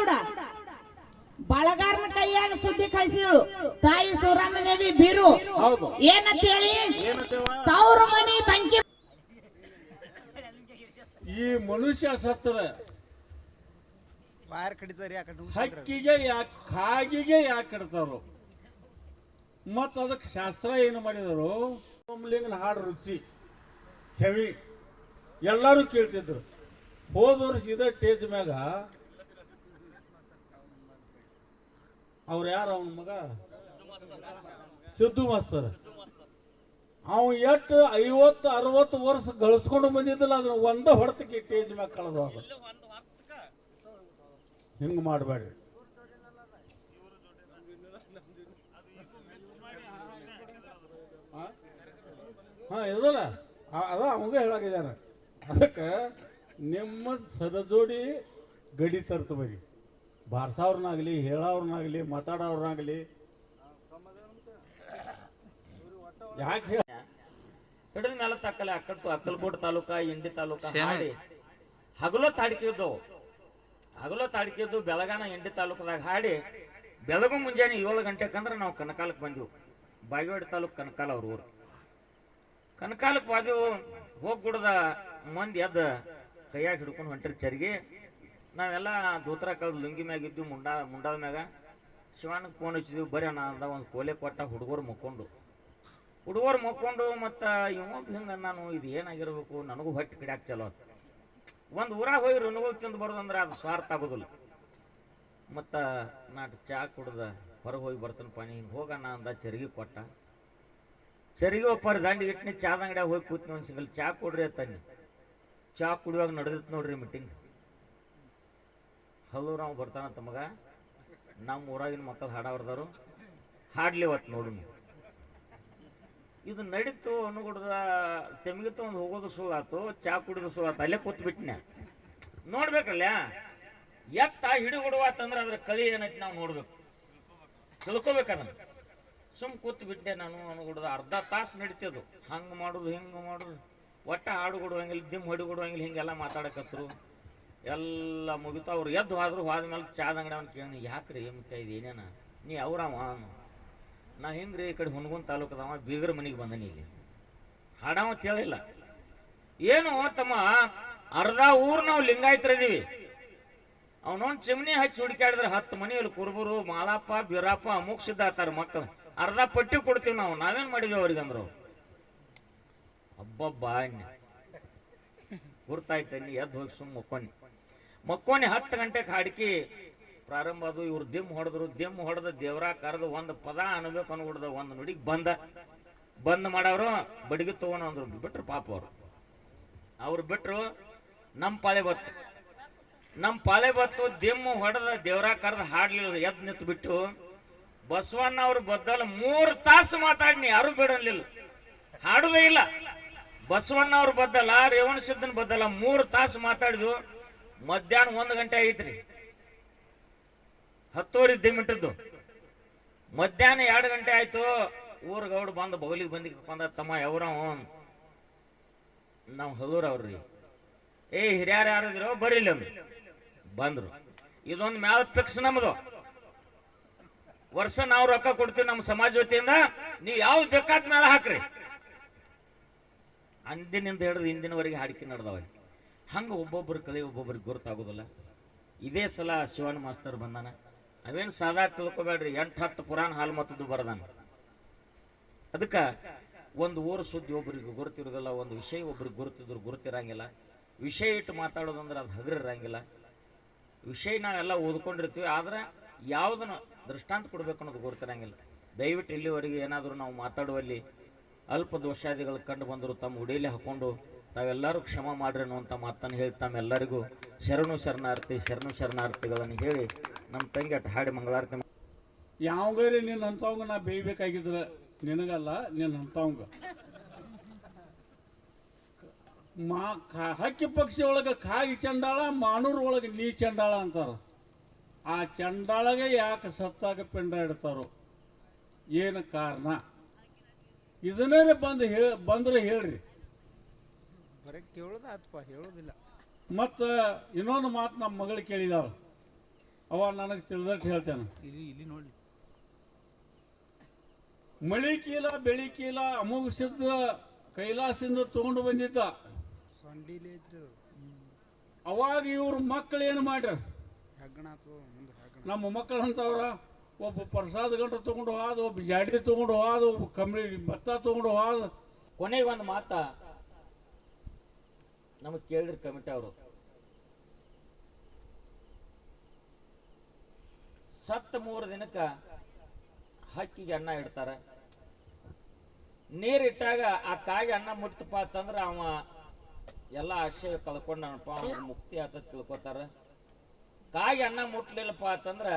ಗೌಡ ಬಳಗಾರನ ಕೈಯಾಗ ಸುದ್ದಿ ಕಳಿಸಿದಳು ತಾಯಿ ಸೂರಮ್ಮದೇವಿ ಬೀರು ಹೌದು ಏನಂತ ಹೇಳಿ ಏನಂತೇವ ತವ್ರ ಮನಿ ಬೆಂಕಿ ಈ ಮನುಷ್ಯ ಸತ್ತರ ವಾಯರ್ ಕಡಿತಾರೆ ಹಕ್ಕಿಗೆ ಯಾಕೆ ಕಾಗಿಗೆ ಯಾಕೆ ಕಡ್ತಾರೋ ಮತ್ತ ಅದಕ್ಕೆ ಶಾಸ್ತ್ರ ಏನು ಮಾಡಿದರು ಸೋಮಲಿಂಗನ ಹಾಡು ರುಚಿ ಸವಿ ಎಲ್ಲರೂ ಕೇಳ್ತಿದ್ರು ಹೋದ ವರ್ಷ ಇದ ಟೇಜ್ ಮ್ಯಾಗ ಅವ್ರು ಯಾರು ಅವನ ಮಗ ಸಿದ್ದು ಮಾಸ್ತರ್ ಅವ ಎಷ್ಟು 50-60 ವರ್ಷ ಗಳಿಸ್ಕೊಂಡು ಬಂದಿದ್ದಲ್ಲ ಅದನ್ನ ಒಂದ ಹೊಡೆತಕ್ಕೆ ಟೇಜ್ ಮ್ಯಾಗ ಕಳೆದು ಹಿಂಗ ಮಾಡಬೇಡ್ರಿ ಹಾ ಇದಲ್ಲ ಅದ ಅವಂಗ ಹೇಳಾಗಿದ್ದಾನ ಅದಕ್ಕೆ ನಿಮ್ಮ ಸದಜೋಡಿ ಗಡಿ ತರ್ತ ಬರಿ ಬಾರ್ಸವ್ರನ್ನಾಗಲಿ ಹೇಳೋರ್ನಾಗಲಿ ಮಾತಾಡೋರ್ನಾಗಲಿ ಯಾಕೆ ಹಿಡಿದ ಮೇಲೆ ತಕ್ಕಲೆ ಅಕ್ಕಲ್ಕೋಟ್ ತಾಲೂಕ ಇಂಡಿ ತಾಲೂಕ ಹಾಡಿ ಹಗಲೋ ತಾಡಿಕೆದ್ದು ಬೆಳಗಾನ ಇಂಡಿ ತಾಲೂಕದಾಗ ಹಾಡಿ ಬೆಳಗು ಮುಂಜಾನೆ 7 ಗಂಟೆಕಂದ್ರೆ ನಾವು ಕನಕಾಲಕ್ಕೆ ಬಂದೆವು ಬಾಗೇವಾಡಿ ತಾಲೂಕು ಕನಕಾಲ ಅವ್ರ ಊರು ಕನಕಾಲಕ್ಕೆ ಬಾದೆವು ಹೋಗ್ಬಿಡ್ದ ಮಂದಿ ಎದ್ದ ಕೈಯಾಗ ಹಿಡ್ಕೊಂಡು ಹೊಂಟ್ರಿ ಚರಿಗೆ ನಾವೆಲ್ಲ ದೂತರ ಕಳೆದು ಲುಂಗಿ ಮ್ಯಾಗ ಇದ್ವಿ ಮುಂಡಾದ ಮ್ಯಾಗ ಶಿವಾನಿಗೆ ಫೋನ್ ಹಚ್ಚಿದ್ವಿ ಬರೀ ನಾ ಅಂದ ಒಂದು ಕೋಲೆ ಕೊಟ್ಟ ಹುಡುಗರು ಮುಕ್ಕೊಂಡು ಮತ್ತು ಇವ ಹಿಂಗೆ ನಾನು ಇದು ಏನಾಗಿರ್ಬೇಕು ನನಗೂ ಹೊಟ್ಟೆ ಕಿಡ್ಯಾಕ ಚಲೋ ಒಂದು ಊರಾಗ ಹೋಗಿ ಋಣಗಳು ತಿಂದು ಬರೋದಂದ್ರೆ ಅದು ಸ್ವಾರ್ಥ ಆಗೋದಿಲ್ಲ ಮತ್ತು ನಾಟ್ ಚಾ ಕುಡ್ದ ಹೊರಗೆ ಹೋಗಿ ಬರ್ತಾನೆ ಪಾನಿ ಹಿಂಗೆ ಹೋಗೋಣ ಅಂದ ಚರಿಗೆ ಕೊಟ್ಟ ಚರಿಗೆ ಒಪ್ಪರ್ ದಂಡಿಗೆ ಇಟ್ಟಿನಿ ಚಾದ ಅಂಗಡಿಯಾಗ ಹೋಗಿ ಕೂತ್ನಿ ಒಂದು ಸಿಂಗಲ್ ಚಾ ಕೊಡ್ರಿ ಅತ್ತಾನೆ ಚಾ ಕುಡಿಯುವಾಗ ನಡೆದಿತ್ತು ನೋಡ್ರಿ ಮೀಟಿಂಗ್ ಹಲ್ಲೂರಾವ್ ಬರ್ತಾನಂತ ಮಗ ನಮ್ಮ ಊರಾಗಿನ ಮಕ್ಕಳು ಹಾಡಾವ್ರದಾರು ಹಾಡ್ಲಿ ಅವತ್ತು ನೋಡು ಇದು ನಡೀತು ಅನುಗುಡ್ದ ತೆಮಿಗಿತ್ತು ಒಂದು ಹೋಗೋದು ಸುಗಾತು ಚಾ ಕುಡಿದು ಸುಗಾತು ಅಲ್ಲೇ ಕೂತ್ಬಿಟ್ನೆ ನೋಡ್ಬೇಕಲ್ಲ ಎತ್ತ ಹಿಡಿಗುಡುವಾತಂದ್ರೆ ಅದ್ರ ಕಳಿ ಏನೈತಿ ನಾವು ನೋಡ್ಬೇಕು ತಿಳ್ಕೊಬೇಕದನ್ನ ಕೂತ್ ಬಿಟ್ಟೆ ನಾನು ಅನುಗುಡ್ದ ಅರ್ಧ ತಾಸು ನಡೀತಿದ್ದು ಹಂಗೆ ಮಾಡೋದು ಹಿಂಗೆ ಮಾಡೋದು ಒಟ್ಟ ಹಾಡು ಕೊಡುವಂಗಿಲ್ಲ ದಿಮ್ ಹೊಡಿ ಕೊಡುವಂಗಿಲ್ಲ ಹಿಂಗೆಲ್ಲ ಮಾತಾಡಕತ್ರು ಎಲ್ಲ ಮುಗಿತು ಅವ್ರು ಎದ್ದು ಹೋದ್ರು ಹೋದ್ಮೇಲೆ ಚಾದ ಅಂಗಡಿ ಅವ್ನು ಕೇಳಿ ಯಾಕ್ರಿ ಮುಟ್ಟ ಇದು ಏನೇನ ನೀ ಅವ್ರವ ನಾ ಹಿಂಗ್ರಿ ಈ ಕಡೆ ಹುನ್ಗುನ್ ತಾಲೂಕದವ ಬೀಗರ ಮನೆಗೆ ಬಂದನಿ ಇಲ್ಲಿ ಹಾಡವ ಕೇಳಿಲ್ಲ ಏನು ತಮ್ಮ ಅರ್ಧ ಊರು ನಾವು ಲಿಂಗಾಯತರಿದೀವಿ ಅವನೊಂದು ಚಿಮ್ನಿ ಹಚ್ಚಿ ಹುಡುಕಾಡಿದ್ರೆ 10 ಮನೆಯಲ್ಲಿ ಕುರುಬರು ಮಾಲಪ್ಪ ಬೀರಪ್ಪ ಅಮುಕ್ ಸಿದ್ಧ ಆತಾರ ಮಕ್ಕಳು ಅರ್ಧ ಪಟ್ಟಿ ಕೊಡ್ತೀವಿ ನಾವೇನು ಮಾಡಿದೀವಿ ಅವ್ರಿಗಂದ್ರು ಹಬ್ಬಬ್ಬ ಗುರ್ತಾಯ್ತಲ್ಲಿ ಎದ್ದು ಹೋಗಿ ಸುಮ್ಮ ಮಕ್ಕೋನಿ 10 ಗಂಟೆಗೆ ಹಾಡಿಕೆ ಪ್ರಾರಂಭ ಅದು ಇವ್ರು ದಿಮ್ ಹೊಡೆದ ದೇವರ ಕರೆದು ಒಂದು ಪದ ಅನ್ಬೇಕು ಅನ್ಬಿಡ್ದ ಒಂದು ನುಡಿಗೆ ಬಂದ್ ಮಾಡವ್ರು ಬಡಿಗೆ ತಗೊಂಡು ಅಂದ್ರು ಬಿಟ್ರು ಪಾಪ ಅವ್ರು ಬಿಟ್ರು ನಮ್ಮ ಪಾಳೆ ಬತ್ತು ದಿಮ್ ಹೊಡೆದ ದೇವರ ಕರೆದು ಹಾಡ್ಲಿಲ್ಲ ಎದ್ದು ನಿಂತು ಬಿಟ್ಟು ಬಸವಣ್ಣ ಅವ್ರು ಬದ್ದಲ್ಲ 3 ತಾಸು ಮಾತಾಡಿನಿ ಯಾರು ಬಿಡಲಿಲ್ಲ ಹಾಡುದೇ ಇಲ್ಲ ಬಸವಣ್ಣ ಅವ್ರು ಬದ್ದಲ್ಲ ರೇವಣ ಸಿದ್ದನ್ ಬದ್ದಲ್ಲ 3 ತಾಸು ಮಾತಾಡಿದ್ವು ಮಧ್ಯಾಹ್ನ 1 ಗಂಟೆ ಆಗೈತ್ರಿ 10:10 ಮಿನಿಟದ್ದು ಮಧ್ಯಾಹ್ನ 2 ಗಂಟೆ ಆಯ್ತು ಊರ್ ಗೌಡ ಬಂದು ಬಗಲಿಗೆ ಬಂದ ತಮ್ಮ ಯಾವ್ರ ನಾವು ಹಲೂರವ್ರಿ ಹಿರಿಯಾರ ಯಾರಿದ್ರು ಬರೀಲಿ ಬಂದ್ರು ಇದೊಂದು ಮ್ಯಾಲ ಫಿಕ್ಸ್ ನಮ್ದು ವರ್ಷ ನಾವು ರೊಕ್ಕ ಕೊಡ್ತೀವಿ ನಮ್ಮ ಸಮಾಜ ವತಿಯಿಂದ ನೀವು ಯಾವ್ದು ಬೇಕಾದ ಮೇಲೆ ಹಾಕ್ರಿ ಅಂದಿನಿಂದ ಹಿಡಿದು ಇಂದಿನವರೆಗೆ ಹಾಡಿಕೆ ನಡೆದವ ಹಂಗೆ ಒಬ್ಬೊಬ್ಬರು ಕಲೆ ಒಬ್ಬೊಬ್ಬರಿಗೆ ಗುರುತಾಗೋದಿಲ್ಲ ಇದೇ ಸಲ ಶಿವನ್ ಮಾಸ್ತರ್ ಬಂದಾನ ಅವೇನು ಸಾದಾ ತಿಳ್ಕೊಬೇಡ್ರಿ 8-10 ಪುರಾಣ ಹಾಲು ಮತ್ತದ್ದು ಬರದಾನ ಅದಕ್ಕೆ ಒಂದು ಊರು ಸುದ್ದಿ ಒಬ್ಬರಿಗೆ ಗುರುತಿರೋದಿಲ್ಲ ಒಂದು ವಿಷಯ ಒಬ್ರಿಗೆ ಗುರುತಿದ್ರು ಗುರುತಿರಂಗಿಲ್ಲ ವಿಷಯ ಇಟ್ಟು ಮಾತಾಡೋದಂದ್ರೆ ಅದು ಹಗರಿರಂಗಿಲ್ಲ ವಿಷಯ ನಾವೆಲ್ಲ ಓದ್ಕೊಂಡಿರ್ತೀವಿ ಆದ್ರೆ ಯಾವುದನ್ನು ದೃಷ್ಟಾಂತ ಕೊಡ್ಬೇಕು ಅನ್ನೋದು ಗುರುತಿರಂಗಿಲ್ಲ ದಯವಿಟ್ಟು ಇಲ್ಲಿವರೆಗೆ ಏನಾದರೂ ನಾವು ಮಾತಾಡುವಲ್ಲಿ ಅಲ್ಪ ದೋಷಾದಿಗಳು ಕಂಡು ಬಂದರು ತಮ್ಮ ಉಡಿಯಲ್ಲಿ ಹಾಕೊಂಡು ತಾವೆಲ್ಲರೂ ಕ್ಷಮ ಮಾಡ್ರಿ ಅನ್ನುವಂಥ ಮಾತನ್ನು ಹೇಳಿ ತಮ್ಮೆಲ್ಲರಿಗೂ ಶರಣಾರ್ಥಿಗಳನ್ನು ಹೇಳಿ ನಮ್ಮ ತಂಗಿ ಅಟ್ಟು ಹಾಡಿ ಮಂಗಳಾರತಿ ಯಾವಾಗರೆ ನಿನ್ನ ಅಂತವಂಗ ನಾ ಬೇಯ್ಬೇಕಾಗಿದ್ರ ನಿನಗಲ್ಲ ನಿನ್ನ ಅಂತವಂಗ ಹಕ್ಕಿ ಪಕ್ಷಿ ಒಳಗೆ ಕಾಗಿ ಚಂಡಾಳ ಮಾನೂರ್ ಒಳಗೆ ನೀ ಚಂಡಾಳ ಅಂತಾರ ಆ ಚಂಡಾಳಗೆ ಯಾಕೆ ಸತ್ತಾಗ ಪಿಂಡ ಇಡ್ತಾರೋ ಏನು ಕಾರಣ ಇದನ್ನೇ ಬಂದ್ರೆ ಹೇಳ್ರಿ ಕೇಳೋದ ಹೇಳೋದಿಲ್ಲ ಮತ್ತು ಇನ್ನೊಂದು ಮಾತು ನಮ್ಮ ಮಗಳು ಕೇಳಿದಾಳ ಅವ ನನಗೆ ತಿಳಿದಟ್ಟು ಹೇಳ್ತಾನೆ. ಮಳಿಕೀಲ ಬೆಳಿಕೀಲ ಅಮೋಘಸಿದ್ದ ಕೈಲಾಸದಿಂದ ತಗೊಂಡು ಬಂದಿದ್ದ. ಅವಾಗ ಇವ್ರ ಮಕ್ಕಳು ಏನು ಮಾಡ್ಯಾರ, ನಮ್ಮ ಮಕ್ಕಳು ಅಂತವ್ರ ಒಬ್ಬ ಪ್ರಸಾದ ಗಂಟು ತಗೊಂಡು ಹೋದ, ಒಬ್ಬ ಜಾಡಿ ತಗೊಂಡು ಹೋದ, ಒಬ್ಬ ಕಂಬಳಿ ಭತ್ತ ತಗೊಂಡು ಹೋದ. ಕೊನೆಗೆ ಒಂದು ಮಾತ ನಮಗೆ ಕೇಳಿದ್ರು ಕಮಿಟಿ ಅವರು, ಸತ್ತ 3 ದಿನಕ್ಕೆ ಹಕ್ಕಿಗೆ ಅನ್ನ ಇಡ್ತಾರೆ. ನೀರಿಟ್ಟಾಗ ಆ ಕಾಯಿಗೆ ಅನ್ನ ಮುಟ್ತಪ್ಪ ಅಂತಂದ್ರೆ ಅವ ಎಲ್ಲ ಆಶಯ ಕಳ್ಕೊಂಡನಪ್ಪ, ಅವ್ರ ಮುಕ್ತಿ ಆತ ತಿಳ್ಕೊತಾರ. ಕಾಯಿಗೆ ಅನ್ನ ಮುಟ್ಲಿಲ್ಲಪ್ಪ ಅಂತಂದ್ರೆ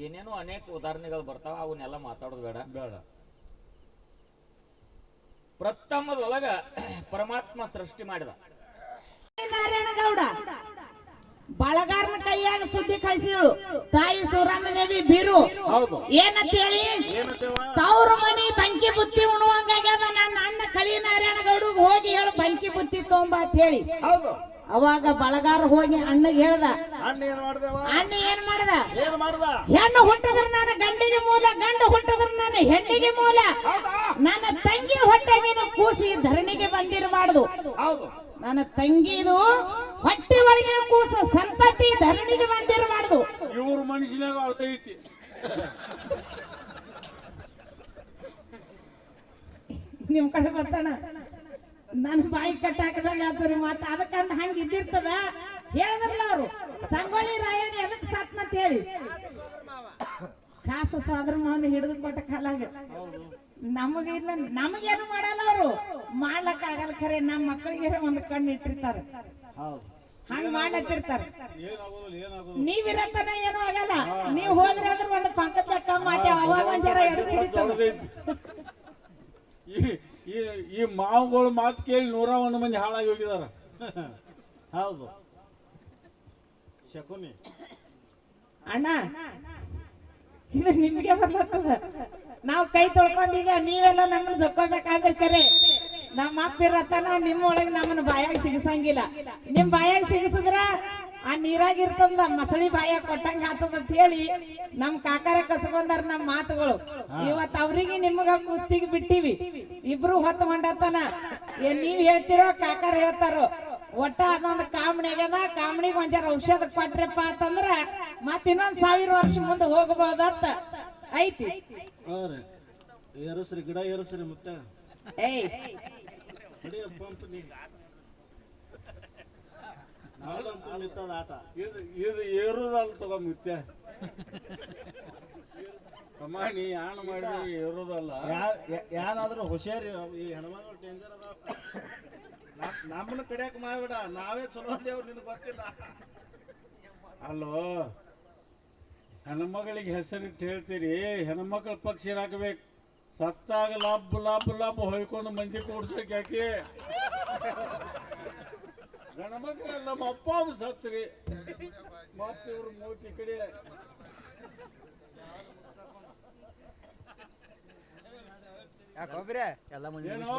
ಏನೇನೋ ಅನೇಕ ಉದಾಹರಣೆಗಳು ಬರ್ತಾವ, ಅವನ್ನೆಲ್ಲ ಮಾತಾಡೋದು ಬೇಡ. ಪ್ರಥಮದೊಳಗ ಪರಮಾತ್ಮ ಸೃಷ್ಟಿ ಮಾಡಿದ. ನಾರಾಯಣಗೌಡ ಬಳಗಾರನ ಕೈಯಾಗ ಸುದ್ದಿ ಕಳಿಸಿದಳು ತಾಯಿ ಸೂರಮ್ಮದೇವಿ ಬೀರು. ಏನಂತೇಳಿ, ತವ್ರ ಮನಿ ಬಂಕಿ ಬುತ್ತಿ ಉಣುವಂಗಾಗ್ಯದ, ನನ್ನ ಅಣ್ಣ ಕಳಿ ನಾರಾಯಣಗೌಡ ಹೋಗಿ ಹೇಳು ಬಂಕಿ ಬುತ್ತಿ ತೊಂಬ ಅಂತ ಹೇಳಿ. ಅವಾಗ ಬಳಗಾರ ಹೋಗಿ ಅಣ್ಣಗೆ ಹೇಳ್ದ. ಅಣ್ಣ ಏನ್ ಮಾಡ್ದ, ಹೆಣ್ಣು ಹುಟ್ಟಿದ್ರ ನಾನು ಗಂಡಿಗೆ ಮೂಲ, ಗಂಡು ಹುಟ್ಟಿದ್ರ ನಾನು ಹೆಣ್ಣಿಗೆ ಮೂಲ. ನನ್ನ ತಂಗಿ ಹೊಟ್ಟೆಗಿನ ಕೂಸಿ ಧರಣಿಗೆ ಬಂದಿರಬಾರ್ದು. ನನ್ನ ತಂಗಿದು ಹೊಟ್ಟೆ ಒಳಗಿನ ಕೂಸ ಸಂತತಿ ಧರಣಿಗೆ ಬಂದಿರಬಾರ್ದು. ಇವ್ರ ಮನುಷ್ಯನಾಗ ಐತಿ. ನಿಮ್ ಕಡೆ ಬರ್ತಾನ ನನ್ ಬಾಯಿ ಕಟ್ಟ ಹಾಕದಂಗ ಆತರಿ. ಮತ್ತ ಅದಕ್ಕಂದ ಹಂಗ ಇದ್ದಿರ್ತದ. ಹೇಳಿದ್ರಲ್ಲ ಅವ್ರು ಸಂಗೊಳ್ಳಿ ರಾಯಣ್ಣ ಎದಕ್ ಸತ್ನಂತ ಹೇಳಿ, ಕಾಸ ಸೋದರ ಮಾವನ ಹಿಡಿದು ಕೊಟ್ಟ ಕಾಲಾಗ ನಮಗಿಲ್ಲ, ನಮಗೇನು ಮಾಡಲ್ಲ. ಅವರು ಮಾಡ್ಲಕ್ ಆಗಲ್ಲ, ಖರೆ ನಮ್ಮ ಮಕ್ಕಳಿಗೆ ಒಂದು ಕಣ್ಣು ಇಟ್ಟಿರ್ತಾರ, ಹಂಗ ಮಾಡ್ಲತ್ತಿರ್ತಾರ. ನೀವಿರತನ ಏನು ಆಗಲ್ಲ, ನೀವ್ ಹೋದ್ರೆ ಅಂದ್ರೆ ಒಂದು ಪಂಕದ ಕಮ್ಮ ಅವಾಗ ಒಂದ್ ಜರ ಈ ಮಾವುಗಳು ಮಾತು ಕೇಳಿ 101 ಮಂದಿ ಹಾಳಾಗಿ ಹೋಗಿದಾರ. ಹೌದು ಶಕುನಿ ಅಣ್ಣ, ಇದು ನಿಮ್ಗೆ ಬರ್ಲತ್ತದ. ನಾವು ಕೈ ತೊಳ್ಕೊಂಡಿದ್ದ, ನೀವೆಲ್ಲ ನಮ್ಮನ್ನ ಜೊಕ್ಕೋಬೇಕಾದ್ರೆ ಕರೆ ನಮ್ಮ ಅಪ್ಪಿರತನ ನಿಮ್ಮ ಒಳಗೆ ನಮ್ಮನ್ನ ಬಾಯಾಗ ಸಿಗಿಸಂಗಿಲ್ಲ. ನಿಮ್ ಬಾಯಾಗ ಸಿಗಿಸಿದ್ರ ಆ ನೀರಾಗಿರ್ತದ ಮಸಳಿ ಬಾಯಾಗ ಕೊಟ್ಟಂಗ ಆತದ ಅಂತ ಹೇಳಿ ನಮ್ ಕಾಕಾರ ಕಸ್ಕೊಂಡಾರ ನಮ್ಮ ಮಾತುಗಳು. ಇವತ್ ಅವ್ರಿಗೆ ನಿಮ್ಗ ಕುಸ್ತಿಗೆ ಬಿಟ್ಟಿವಿ, ಇಬ್ರು ಹೊತ್ತು ಹೊಂಡತನ. ಏನ್ ನೀವ್ ಹೇಳ್ತಿರೋ ಕಾಕಾರ ಹೇಳ್ತಾರೋ, ಒಟ್ಟ ಅದೊಂದು ಕಾಮಣಿ ಆಗ್ಯದ. ಕಾಮಣಿಗೆ ಒಂಜಾರ ಔಷಧ ಕೊಟ್ರಪ್ಪ ಅಂತಂದ್ರ ಮತ್ ಇನ್ನೊಂದ್ 1000 ವರ್ಷ ಮುಂದೆ ಹೋಗಬಹುದತ್ತ ಐತಿ. ಏರಸ್ರಿ ಗಿಡ ಏರಸ್ರಿ ಮತ್ತೆ ಏಯ್ ಪಂಪ್ ಆಟ ಇದು ಏರುದಲ್ಲ ತಗೋ ಮುತ್ಯ. ಕಮಾಣಿ ಯಾಣ ಮಾಡಿದ್ರೆ ಏರುದಲ್ಲ. ಏನಾದ್ರೂ ಹುಷಾರಿ, ಈ ಹೆಣ್ಮಗಳು ಡೇಂಜರ್ ಅದ. ನಮ್ಮನ್ನ ಕಡಿಯಾಕ ಮಾಡ್ಬೇಡ, ನಾವೇ ಚಲೋ ದೇವ್ರು, ನಿನಗೆ ಗೊತ್ತಿಲ್ಲ. ಅಲ್ಲೋ, ಹೆಣ್ಮಗಳಿಗೆ ಹೆಸರಿಟ್ಟು ಹೇಳ್ತೀರಿ, ಹೆಣ್ಮಕ್ಳ ಪಕ್ಷ ಹಾಕಬೇಕು. ಸತ್ತಾಗ ಲಾಭ ಲಾಭ ಲಾಭ ಹೊಯ್ಕೊಂಡು ಮಂದಿ ಕೂಡ್ಸಕ್ ಯಾಕೆ? ಗಣಮಕ್ಳು ನಮ್ಮ ಅಪ್ಪ ಸತ್ರಿ, ಮತ್ತೆ ಇವ್ರ ಮೂತಿ ಕಡೆ ಏನೋ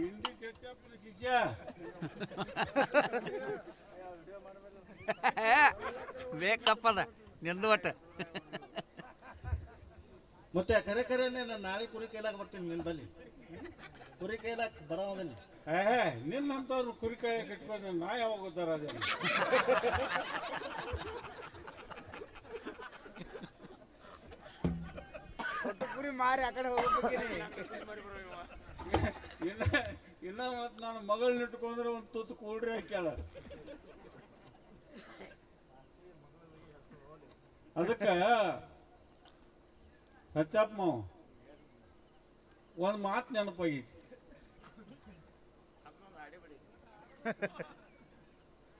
ಇಂಡಿ ಕೆಟ್ಟಪ್ಪನ ಶಿಷ್ಯ. ಬೇಕಪ್ಪದ ನಿಂದು ಒಟ್ಟ. ಮತ್ತೆ ಕರೆ ಕರೆನೆ ನಾನು ನಾಳೆ ಕುರಿ ಕೈಲಾಗ ಬರ್ತೀನಿ ನಿನ್ ಬಲ್ಲಿ. ಕುರಿ ಕೈಲಾಗ ಬರೋದಿಲ್ಲ. ನಿನ್ನಂತವ್ರು ಕುರಿ ಕಾಯ ಕಟ್ಕೊಂಡು ನಾ ಯಾವಾಗ ಗೊತ್ತಾರ ಅದೇನು? ಕುರಿ ಮಾರಿ ಆ ಕಡೆ ಹೋಗ್ಬೇಕಿನಿ. ಇನ್ನ ಮತ್ ನಾನು ಮಗಳನ್ನ ಇಟ್ಕೊಂಡ್ರೆ ಒಂದು ತುತ್ತು ಕೂಡ್ರಿ ಹಾಕ್ಯಾಳ. ಅದಕ್ಕ ಸತ್ಯಪ್ಪ ಒಂದು ಮಾತು ನೆನಪಾಗೈತಿ.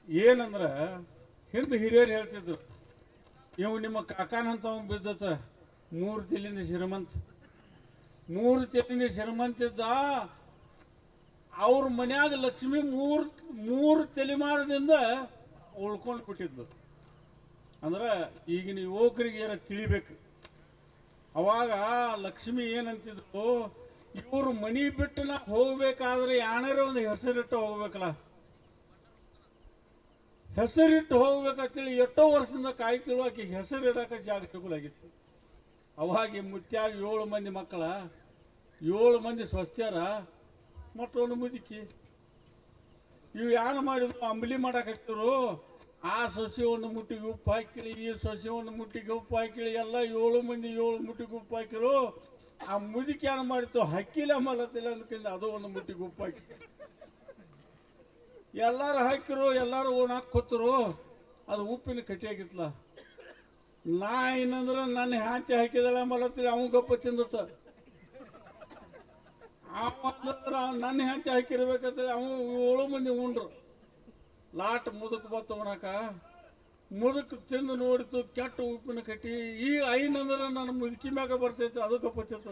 ಏನಂದ್ರ ಹಿಂದೆ ಹಿರಿಯರು ಹೇಳ್ತಿದ್ರು, ಇವು ನಿಮ್ಮ ಕಾಕಾನಂತ ಬಿದ್ದತ 3 ತೆಲಿಂದ ಶ್ರೀಮಂತ. 3 ತೆಲಿಂದ ಶ್ರೀಮಂತ ಇದ್ದ. ಅವ್ರ ಮನ್ಯಾಗ ಲಕ್ಷ್ಮಿ 3 ತಲೆಮಾರದಿಂದ ಉಳ್ಕೊಂಡು ಬಿಟ್ಟಿದ್ಲು. ಅಂದ್ರೆ ಈಗಿನ ಯುವಕರಿಗೆ ಏನ ತಿಳಿಬೇಕು. ಅವಾಗ ಲಕ್ಷ್ಮಿ ಏನಂತಿದ್ರು, ಇವ್ರು ಮನಿ ಬಿಟ್ಟು ನಾ ಹೋಗ್ಬೇಕಾದ್ರೆ ಯಾಣಾರ ಒಂದು ಹೆಸರಿಟ್ಟು ಹೋಗ್ಬೇಕಲ್ಲ. ಹೆಸರಿಟ್ಟು ಹೋಗ್ಬೇಕಂತೇಳಿ ಎಷ್ಟೋ ವರ್ಷದಿಂದ ಕಾಯ್ತಿಳು. ಆಕೆಗೆ ಹೆಸರು ಇಡಕ್ಕೆ ಜಾಗ ಸಿಗಲಾಗಿತ್ತು. ಅವಾಗ ಮುತ್ಯಾಗ 7 ಮಂದಿ ಮಕ್ಕಳ, 7 ಮಂದಿ ಸ್ವಸ್ಥ್ಯರ, ಮತ್ತೊಂದು ಮುದುಕಿ. ಇವು ಏನು ಮಾಡಿದ್ರು, ಅಂಬಲಿ ಮಾಡಾಕತ್ತಿರು. ಆ ಸೊಸೆ ಒಂದು ಮುಟ್ಟಿಗೆ ಉಪ್ಪು ಹಾಕಿಳಿ, ಈ ಸೊಸೆ ಒಂದು ಮುಟ್ಟಿಗೆ ಉಪ್ಪು ಹಾಕಿಳಿ, ಎಲ್ಲ 7 ಮಂದಿ 7 ಮುಟ್ಟಿಗೆ ಉಪ್ಪು ಹಾಕಿರು. ಆ ಮುದುಕಿ ಏನು ಮಾಡಿತ್ತು, ಹಕ್ಕಿಲೆ ಮಲತ್ತಿಲ್ಲ ಅಂದ್ಕಿಂದ ಅದು ಒಂದು ಮುಟ್ಟಿಗೆ ಉಪ್ಪು ಹಾಕಿ ಎಲ್ಲಾರು ಹಾಕಿರು. ಎಲ್ಲಾರು ಓಣಾಕ್ ಕೂತರು. ಅದು ಉಪ್ಪಿನ ಕಟ್ಟಿಯಾಗಿತ್ತಲ್ಲ. ನಾ ಏನಂದ್ರೆ ನನ್ನ ಹ್ಯಾಂತಿ ಹಾಕಿದಳ ಮಲತ್ತಿಲ್ಲ, ಅವ ಗಪ್ಪ ತಿಂದತ್ತ. ನನ್ನ ಹ್ಯಾಂತಿ ಹಾಕಿರ್ಬೇಕಂತೇಳಿ ಅವ 7 ಮಂದಿ ಉಂಡ್ರು. ಲಾಟ್ ಮುದುಕ್ ಬತ್ತ ಉಣಾಕ. ಮುದುಕ್ ತಿಂದು ನೋಡಿತು, ಕೆಟ್ಟ ಉಪ್ಪಿನ ಕಟ್ಟಿ. ಈ ಐನಂದ್ರೆ ನನ್ನ ಮುದುಕಿ ಮ್ಯಾಗ ಬರ್ತೈತೆ, ಅದು ಗಪ್ಪ ತಿಂತ.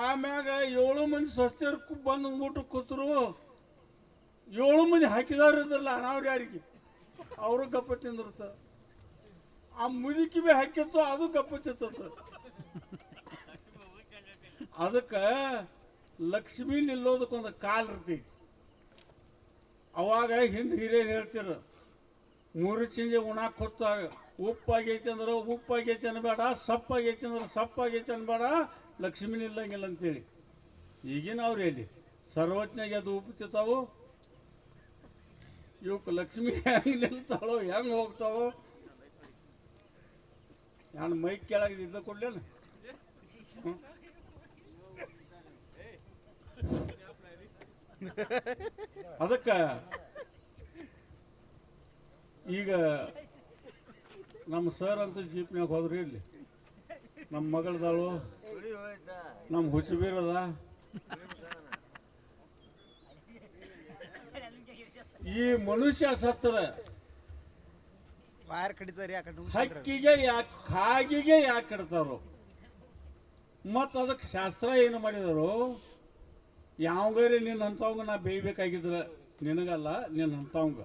ಆಮ್ಯಾಗ 7 ಮಂದಿ ಸ್ವಸ್ಥರು ಬಂದು ಊಟ ಕೂತರು. 7 ಮಂದಿ ಹಾಕಿದವ್ರು ಇದ್ರಲ್ಲ, ಅನಾವ್ರು ಯಾರಿಗೆ, ಅವರು ಗಪ್ಪ ತಿಂದಿರ್ತ. ಆ ಮುದುಕಿ ಬಿ ಹಾಕಿತ್ತು, ಅದು ಗಪ್ಪ ತಿಂತ. ಅದಕ್ಕೆ ಲಕ್ಷ್ಮಿ ನಿಲ್ಲೋದಕ್ಕೊಂದು ಕಾಲ್ ಇರ್ತೈತಿ. ಅವಾಗ ಹಿಂದೆ ಹಿರಿಯರು ಹೇಳ್ತಿರ, 3 ಚಿಂಜೆ ಉಣಾಕ್ ಹೊತ್ತಾಗ ಉಪ್ಪಾಗೈತಿ ಅಂದ್ರೆ ಉಪ್ಪಾಗೈತಿ ಅನ್ಬೇಡ, ಸಪ್ಪಾಗೈತಿ ಅಂದ್ರೆ ಸಪ್ಪಾಗೈತಿ ಅನ್ಬೇಡ, ಲಕ್ಷ್ಮಿ ನಿಲ್ಲಂಗಿಲ್ಲ ಅಂತೇಳಿ. ಈಗಿನ ಅವ್ರು ಹೇಳಿ ಸರ್ವಜ್ಞಾಗ ಅದು ಉಪ್ಪು ತಿಂತಾವು. ಇವಕ್ಕೆ ಲಕ್ಷ್ಮಿ ಹೆಂಗೆ ನಿಲ್ತಾಳೋ, ಹೆಂಗೆ ಹೋಗ್ತಾವೋ. ನಾನು ಮೈಕ್ ಕೆಳಗೆ ಇದ್ದ ಕೊಡ್ಲೇನ. ಅದಕ್ಕೆ ಈಗ ನಮ್ಮ ಸರ್ ಅಂತ ಜೀಪ್ನಾಗ ಹೋದ್ರಿ. ಇಲ್ಲಿ ನಮ್ಮ ಮಗಳದಾಳು, ನಮ್ಮ ಹುಚ್ಚಬೀರದ. ಈ ಮನುಷ್ಯ ಸತ್ತರ ವಾಯರ್ ಕಡಿತಾರಿ, ಆ ಕಡೆ ಹಕ್ಕಿಗೆ ಯಾಕೆ ಕಾಗಿಗೆ ಯಾಕೆ ಕಡ್ತಾರೋ. ಮತ್ತು ಅದಕ್ಕೆ ಶಾಸ್ತ್ರ ಏನು ಮಾಡಿದರು, ಯಾವಾಗರೆ ನಿನ್ನಂತವಂಗ ನಾ ಬೇಯ್ಬೇಕಾಗಿದ್ರ, ನಿನಗಲ್ಲ ನಿನ್ನಂತವಂಗ.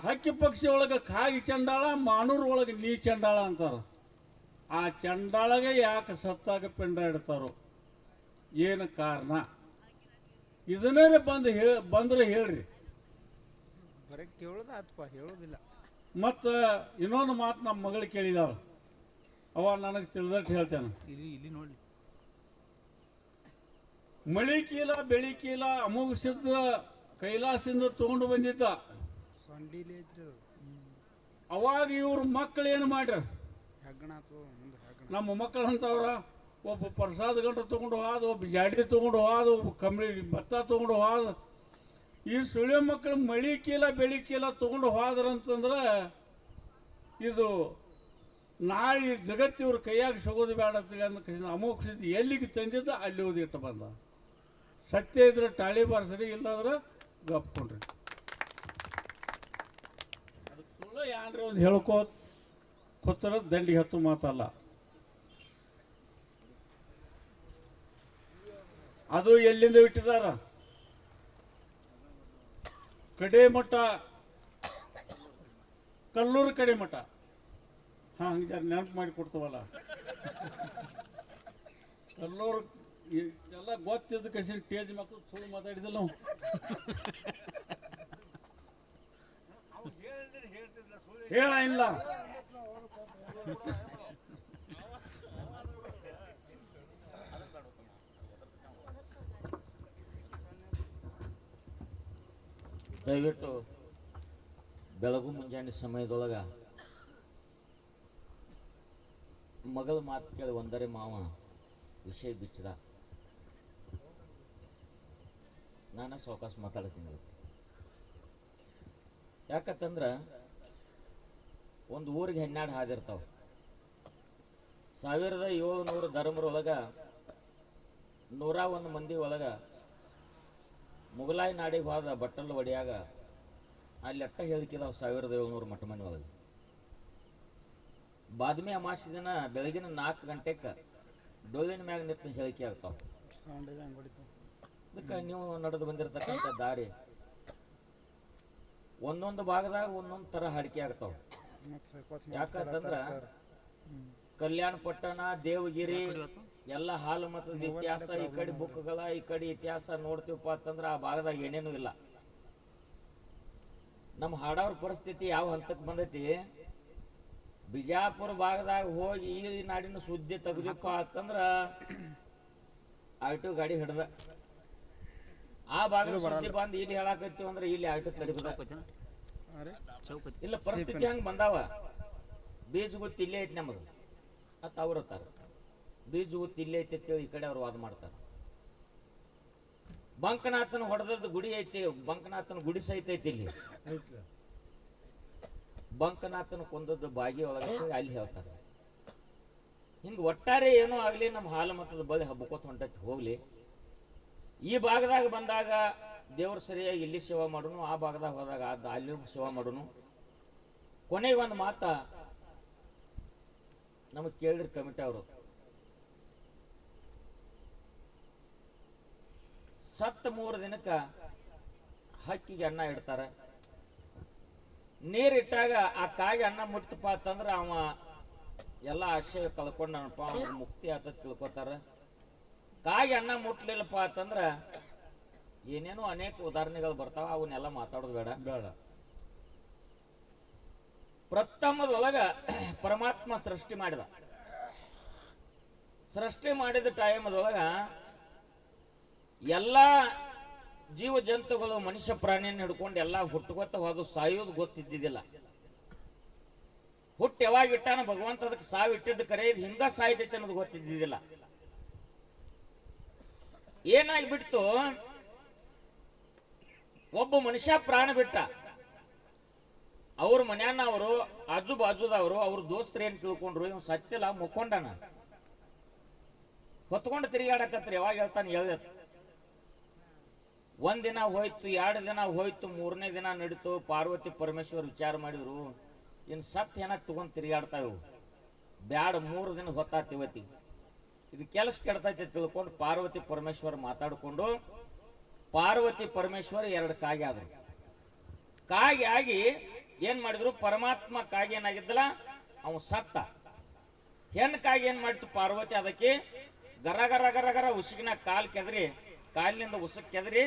ಹಕ್ಕಿ ಪಕ್ಷಿ ಒಳಗೆ ಕಾಗಿ ಚಂಡಾಳ, ಮಾನೂರ್ ಒಳಗೆ ನೀ ಚಂಡಾಳ ಅಂತಾರ. ಆ ಚಂಡಾಳಗೆ ಯಾಕೆ ಸತ್ತಾಗ ಪಿಂಡ ಇಡ್ತಾರೋ, ಏನು ಕಾರಣ? ಇದನ್ನೇ ಬಂದ್ರೆ ಹೇಳ್ರಿ. ಬರೀ ಕೇಳೋದ ಆತ್ಪ, ಹೇಳೋದಿಲ್ಲ. ಮತ್ತು ಇನ್ನೊಂದು ಮಾತು ನಮ್ಮ ಮಗಳು ಕೇಳಿದಾಳ. ಅವ ನನಗೆ ತಿಳಿದಟ್ಟು ಹೇಳ್ತೇನೆ. ಇಲ್ಲಿ ನೋಡಿ, ಮಳಿ ಕೀಲ ಬೆಳಿ ಕೀಲ ಅಮೋಘಸಿದ್ದ ಕೈಲಾಸದಿಂದ ತಗೊಂಡು ಬಂದಿದ್ದ. ಸೊಂಡಿಲಿ ಐತ್ರಿ ಅದು. ಅವಾಗ ಇವ್ರ ಮಕ್ಕಳು ಏನು ಮಾಡ್ಯಾರ, ಹೆಗ್ಗಣ ಅಥವಾ ಮುಂದೆ ಹೆಗ್ಗಣ. ನಮ್ಮ ಮಕ್ಕಳು ಅಂತವ್ರ, ಒಬ್ಬ ಪ್ರಸಾದ ಗಂಟು ತೊಗೊಂಡು ಹೋದ, ಒಬ್ಬ ಜಾಡಿ ತೊಗೊಂಡು ಹೋದ, ಒಬ್ಬ ಕಂಬಳಿ ಭತ್ತ ತೊಗೊಂಡು ಹೋದ. ಈ ಸುಳ್ಯ ಮಕ್ಕಳು ಮಳಿ ಕೀಲ ಬೆಳಿ ಕೀಲ ತೊಗೊಂಡು ಹೋದ್ರಂತಂದ್ರೆ ಇದು ನಾಳೆ ಜಗತ್ತು ಇವ್ರ ಕೈಯಾಗ ಸಿಗೋದು ಬೇಡ ಅಂತೇಳಿ ಅಂದ ಅಮೋಕ್ಷಿದ್ದು ಎಲ್ಲಿಗೆ ತಂದಿದ್ದು ಅಲ್ಲಿ ಓದಿಟ್ಟು ಬಂದ. ಸತ್ಯ ಇದ್ರೆ ಟಾಳಿ ಬಾರಿಸ್ರಿ, ಇಲ್ಲಾದ್ರೆ ಗಪ್ಕೊಂಡ್ರಿ. ಅದಕ್ಕೆ ಸುಳ್ಳು ಯಾನ್ರಿ ಒಂದು ಹೇಳ್ಕೋತ ಕೂತರ ದಂಡಿಗೆ ಹತ್ತು ಮಾತಲ್ಲ. ಅದು ಎಲ್ಲಿಂದ ಇಟ್ಟಿದಾರ, ಕಡೆ ಮಠ, ಕಲ್ಲೂರು ಕಡೆ ಮಠ. ಹಂಗೆ ನೆನಪು ಮಾಡಿ ಕೊಡ್ತವಲ್ಲ, ಕಲ್ಲೂರು ಎಲ್ಲ ಗೊತ್ತಿದ್ದ ಕಸಿ ಟೇಜ್ ಮಕ್ಕಳು ಸುಳ್ಳು ಮಾತಾಡಿದಲ್ಲ ನಾವು. ಹೇಳ ಇಲ್ಲ, ದಯವಿಟ್ಟು ಬೆಳಗು ಮುಂಜಾನೆ ಸಮಯದೊಳಗ ಮಗಳ ಮಾತು ಕೇಳಿ ಒಂದರೆ ಮಾವ ವಿಷಯ ಬಿಚ್ಚದ. ನಾನು ಸಾವಕಾಶ ಮಾತಾಡ್ತೀನಿ. ಯಾಕಂತಂದ್ರೆ ಒಂದು ಊರಿಗೆ 12 ಹಾದಿರ್ತಾವ. 1700 ಧರ್ಮರೊಳಗ 101 ಮಂದಿ ಒಳಗ ಮುಗಲಾಯಿ ನಾಡಿಗೆ ಹೋದ ಬಟ್ಟಲು ಒಡೆಯಾಗ ಅಲ್ಲಿ ಅಟ್ಟ ಹೇಳಿಕಿದಾವ 1700 ಮಠ ಮನೆ ಒಳಗೆ. ಬಾದ್ಮಿ ಅಮಾಸಿ ದಿನ ಬೆಳಗಿನ 4 ಗಂಟೆಗೆ ಡೋಲಿನ ಮ್ಯಾಗ ನಿಂತು ಹೇಳಿಕೆ ಆಗ್ತಾವ. ಅದಕ್ಕೆ ನೀವು ನಡೆದು ಬಂದಿರತಕ್ಕಂಥ ದಾರಿ ಒಂದೊಂದು ಭಾಗದಾಗ ಒಂದೊಂದು ಥರ ಹಾಡಿಕೆ ಆಗ್ತಾವ. ಯಾಕಂತಂದ್ರೆ ಕಲ್ಯಾಣ ಪಟ್ಟಣ ದೇವಗಿರಿ ಎಲ್ಲ ಹಾಲು ಮತದ ಇತಿಹಾಸ ಈ ಕಡೆ ಬುಕ್ಗಳ ಈ ಕಡೆ ಇತಿಹಾಸ ನೋಡ್ತೀವಪ್ಪ ಅಂತಂದ್ರ ಆ ಭಾಗದಾಗ ಏನೇನು ಇಲ್ಲ. ನಮ್ಮ ಹಾಡವ್ರ ಪರಿಸ್ಥಿತಿ ಯಾವ ಹಂತಕ್ಕೆ ಬಂದೈತಿ, ಬಿಜಾಪುರ ಭಾಗದಾಗ ಹೋಗಿ ಈ ನಾಡಿನ ಸುದ್ದಿ ತೆಗೆದಪ್ಪ ಅಂತಂದ್ರ ಆಟೋ ಗಾಡಿ ಹಿಡ್ದ, ಆ ಭಾಗದ ಸುದ್ದಿ ಬಂದು ಇಲ್ಲಿ ಹೇಳಾಕತ್ತೀವಿ ಅಂದ್ರೆ ಇಲ್ಲಿ ಆಟೋ ತಡಿಬದ. ಇಲ್ಲ ಪರಿಸ್ಥಿತಿ ಹಂಗ ಬಂದಾವ. ಬೀಜ ಗೊತ್ತು ಇಲ್ಲೇ ಐತಿ ನಮ್ಮದು ಅತ್ತ ಅವ್ರ ಹತ್ತಾರ, ಬೀಜ ಗೊತ್ತು ಇಲ್ಲೇ ಐತಿ ಅಂತೇಳಿ ಈ ಕಡೆ ಅವ್ರು ವಾದ ಮಾಡ್ತಾರೆ. ಬಂಕನಾಥನ ಹೊಡೆದದ್ದು ಗುಡಿ ಐತಿ, ಬಂಕನಾಥನ ಗುಡಿ ಸಹಿತ ಐತಿ ಇಲ್ಲಿ. ಬಂಕನಾಥನ ಕೊಂದದ್ದು ಬಾಗಿ ಒಳಗೆ ಅಲ್ಲಿ ಹೇಳ್ತಾರೆ. ಹಿಂಗೆ ಒಟ್ಟಾರೆ ಏನೋ ಆಗಲಿ ನಮ್ಮ ಹಾಲು ಮತದ ಬಳಿ ಹಬ್ಬಕೋತ ಹೊಂಟೈತಿ ಹೋಗ್ಲಿ. ಈ ಭಾಗದಾಗ ಬಂದಾಗ ದೇವ್ರು ಸರಿಯಾಗಿ ಇಲ್ಲಿ ಸೇವಾ ಮಾಡೋನು, ಆ ಭಾಗದಾಗ ಹೋದಾಗ ಅಲ್ಲಿ ಸೇವಾ ಮಾಡೋನು. ಕೊನೆಗೆ ಒಂದು ಮಾತ ನಮಗೆ ಕೇಳಿದ್ರು ಕಮಿಟಿ ಅವರು, ಸತ್ತ 3 ದಿನಕ್ಕೆ ಹಕ್ಕಿಗೆ ಅನ್ನ ಇಡ್ತಾರೆ. ನೀರಿಟ್ಟಾಗ ಆ ಕಾಯಿಗೆ ಅನ್ನ ಮುಟ್ತಪ್ಪ ಅಂತಂದ್ರೆ ಅವ ಎಲ್ಲ ಆಶಯ ಕಳ್ಕೊಂಡನಪ್ಪ, ಅವ್ರು ಮುಕ್ತಿ ಆತ ತಿಳ್ಕೊತಾರ. ಕಾಯಿಗೆ ಅನ್ನ ಮುಟ್ಲಿಲ್ಲಪ್ಪ ಅಂತಂದ್ರೆ ಏನೇನೋ ಅನೇಕ ಉದಾಹರಣೆಗಳು ಬರ್ತಾವ, ಅವನ್ನೆಲ್ಲ ಮಾತಾಡೋದು ಬೇಡ. ಪ್ರಥಮದೊಳಗ ಪರಮಾತ್ಮ ಸೃಷ್ಟಿ ಮಾಡಿದ. ಸೃಷ್ಟಿ ಮಾಡಿದ ಟೈಮದೊಳಗ ಎಲ್ಲ ಜೀವ ಜಂತುಗಳು ಮನುಷ್ಯ ಪ್ರಾಣಿಯನ್ನು ಹಿಡ್ಕೊಂಡು ಎಲ್ಲ ಹುಟ್ಟುಗೊತ್ತ ಹೋದು ಸಾಯೋದು ಗೊತ್ತಿದ್ದಿದ್ದಿಲ್ಲ. ಹುಟ್ಟು ಯಾವಾಗ ಇಟ್ಟಾನ ಭಗವಂತ ಅದಕ್ಕೆ ಸಾವು ಇಟ್ಟಿದ್ದು ಕರೆ, ಇದು ಹಿಂಗ ಸಾಯ್ತೈತೆ ಅನ್ನೋದು ಗೊತ್ತಿದ್ದಿದ್ದಿಲ್ಲ. ಏನಾಗ್ಬಿಡ್ತು, ಒಬ್ಬ ಮನುಷ್ಯ ಪ್ರಾಣ ಬಿಟ್ಟ. ಅವ್ರ ಮನ್ಯಾನ ಅವರು ಆಜು ಬಾಜುದವರು ಅವ್ರ ದೋಸ್ತರು ಏನ್ ತಿಳ್ಕೊಂಡ್ರು, ಇವ್ ಸತ್ತಿಲ್ಲ ಮುಕ್ಕೊಂಡನ ಹೊತ್ಕೊಂಡು ತಿರುಗಾಡಕತ್ರಿ. ಯಾವಾಗ ಹೇಳ್ತಾನೆ ಹೇಳ್ದ, 1 ದಿನ ಹೋಯ್ತು, 2 ದಿನ ಹೋಯ್ತು, 3ನೇ ದಿನ ನಡೀತು. ಪಾರ್ವತಿ ಪರಮೇಶ್ವರ್ ವಿಚಾರ ಮಾಡಿದ್ರು, ಇನ್ ಸತ್ ಏನ ತಗೊಂಡ್ ತಿರುಗಾಡ್ತಾವು, ಬ್ಯಾಡ 3 ದಿನ ಹೊತ್ತಾತಿವತ್ತಿ, ಇದು ಕೆಲಸ ಕೆಡ್ತೈತೆ ತಿಳ್ಕೊಂಡು ಪಾರ್ವತಿ ಪರಮೇಶ್ವರ್ ಮಾತಾಡ್ಕೊಂಡು ಪಾರ್ವತಿ ಪರಮೇಶ್ವರ್ 2 ಕಾಗೆ ಆದ್ರು. ಕಾಗೆ ಆಗಿ ಏನ್ ಮಾಡಿದ್ರು, ಪರಮಾತ್ಮ ಕಾಗೆ ಏನಾಗಿದ್ದಲ್ಲ ಅವ ಸತ್ತ. ಹೆಣ್ಣು ಕಾಗೆ ಏನ್ ಮಾಡಿತು, ಪಾರ್ವತಿ ಅದಕ್ಕೆ ಗರ ಗರ ಗರ ಗರ ಉಸುಕಿನ ಕಾಲ್ ಕೆದರಿ, ಕಾಲಿನಿಂದ ಉಸುಕ್ ಕೆದರಿ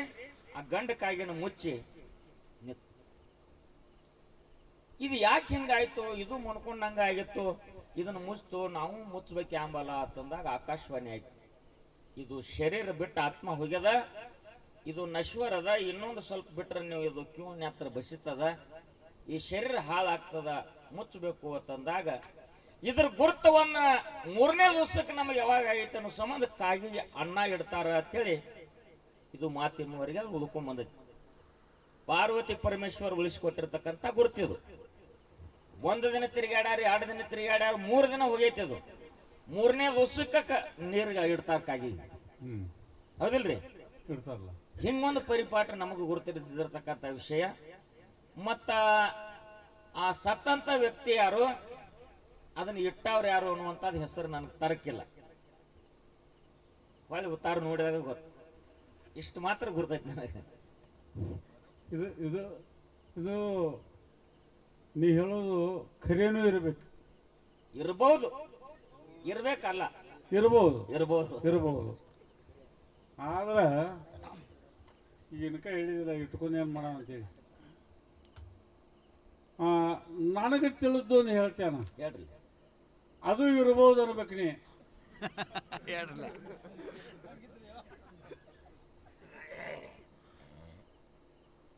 ಆ ಗಂಡ ಕಾಗಿನ ಮುಚ್ಚಿ ನಿಂತು. ಇದು ಯಾಕೆ ಹಿಂಗಾಯ್ತು, ಇದು ಮುನ್ಕೊಂಡಂಗ ಆಗಿತ್ತು, ಇದನ್ನು ಮುಚ್ತು, ನಾವು ಮುಚ್ಚಬೇಕು ಅಂಬಲ್ಲ ಅಂತಂದಾಗ ಆಕಾಶವಾಣಿ ಆಯ್ತು. ಇದು ಶರೀರ ಬಿಟ್ಟು ಆತ್ಮ ಹೋಗ್ಯದ, ಇದು ನಶ್ವರದ, ಇನ್ನೊಂದು ಸ್ವಲ್ಪ ಬಿಟ್ರೆ ನೀವು ಇದು ಕ್ಯೂನ್ ಹತ್ರ ಬಸಿತದ, ಈ ಶರೀರ ಹಾಳಾಗ್ತದ, ಮುಚ್ಚಬೇಕು ಅಂತಂದಾಗ ಇದ್ರ ಗುರುತವನ್ನ 3ನೇ ದಿವಸಕ್ಕೆ ನಮಗೆ ಯಾವಾಗ ಆಗೈತೆ ಅನ್ನೋ ಸಂಬಂಧ ಕಾಗಿಗೆ ಅನ್ನ ಇಡ್ತಾರ ಅಂತೇಳಿ ಇದು ಮಾತಿನವರೆಗೆ ಅದು ಉಳ್ಕೊಂಡ್ ಬಂದೈತಿ. ಪಾರ್ವತಿ ಪರಮೇಶ್ವರ್ ಉಳಿಸಿಕೊಟ್ಟಿರ್ತಕ್ಕಂಥ ಗುರುತಿದು. 1 ದಿನ ತಿರುಗಾಡ್ಯಾರ, 2 ದಿನ ತಿರುಗಾಡ್ಯಾರ, 3 ದಿನ ಹೋಗೈತಿ. ಅದು 3ನೇ ದಿವಸಕ್ಕೆ ನೀರಿಗೆ ಇಡ್ತಾರ ಕಾಗಿ, ಹೌದಿಲ್ರಿ? ಇಡ್ತಾರಲ್ಲ. ಹಿಂಗೊಂದು ಪರಿಪಾಠ ನಮಗೆ ಗುರುತಿರ್ತಕ್ಕಂಥ ವಿಷಯ. ಮತ್ತ ಆ ಸತ್ತಂತ ವ್ಯಕ್ತಿ ಯಾರು, ಅದನ್ನ ಇಟ್ಟವ್ರು ಯಾರು ಅನ್ನುವಂಥದ್ದು ಹೆಸರು ನನಗೆ ತರಕಿಲ್ಲ. ಹೊಳ್ಳಿ ಉತ್ತಾರ ನೋಡಿದಾಗ ಗೊತ್ತು, ಇಷ್ಟು ಮಾತ್ರ ಗುರ್ತೈತಿ ನನಗೆ. ಇದು ಇದು ಇದು ನೀ ಹೇಳೋದು ಖರೇನೂ ಇರಬೇಕು. ಇರ್ಬೋದು, ಇರ್ಬೇಕಲ್ಲ, ಇರ್ಬೋದು ಇರ್ಬೋದು, ಇರ್ಬೋದು. ಆದ್ರೆ ಈಗಿನಕ ಹೇಳಿದಿಲ್ಲ, ಇಟ್ಕೊಂಡು ಏನು ಮಾಡೋಣ ಅಂತೇಳಿ. ನನಗೆ ತಿಳಿದು ಹೇಳ್ತೇನ, ಹೇಳ್ರಿ. ಅದು ಇರ್ಬೋದು ಅನ್ಬೇಕು ನೀ.